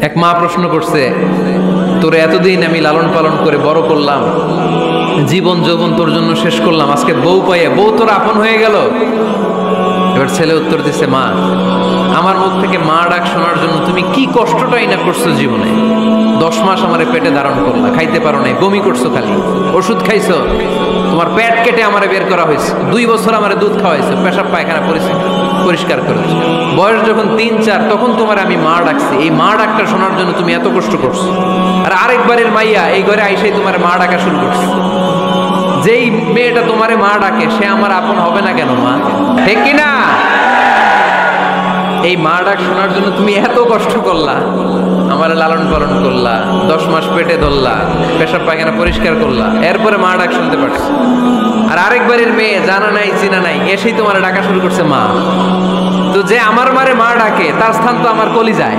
এক মা প্রশ্ন করছে, তোরে এতদিন আমি লালন পালন করে বড় করলাম, জীবন যৌবন তোর জন্য শেষ করলাম, আজকে বউ পাইয়ে বউ তোর আপন হয়ে গেল। এবার ছেলে উত্তর দিচ্ছে, মা আমার মুখ থেকে মা ডাক শোনার জন্য তুমি কি কষ্টটাই না করছো জীবনে। 10 মাস আমারে পেটে ধারণ করলা, খাইতে পারো নাই, বমি করছো, খালি ওষুধ খাইছো, তোমার পেট কেটে আমারে বের করা হয়েছে, 2 বছর আমারে দুধ খাওয়াইছো, পেশাব পায়খানা পরিষ্কার করেছো, বয়স যখন 3-4 তখন তোমার আমি মা ডাকছি। এই মা ডাকটা শোনার জন্য তুমি এত কষ্ট করছো, আর আরেকবারের মাইয়া এই ঘরে আইসাই তোমার মা ডাকা শুরু করছে। যেই মেয়েটা তোমারে মা ডাকে সে আমার আপন হবে না কেন মা? ঠিক কিনা? এই মা ডাক শোনার জন্য তুমি এত কষ্ট করলা, আমার লালন পালন করলা, 10 মাস পেটে ধরলা, পেশাব পায়খানা পরিষ্কার করলা, এরপরে মা ডাক শুনতে পারছো। আর আরেকবারের মেয়ে জানা নাই চিনা নাই এসেই তোমার ডাকা শুরু করছে মা। তো যে আমার মারে মা ডাকে তার স্থান তো আমার কলিজায়।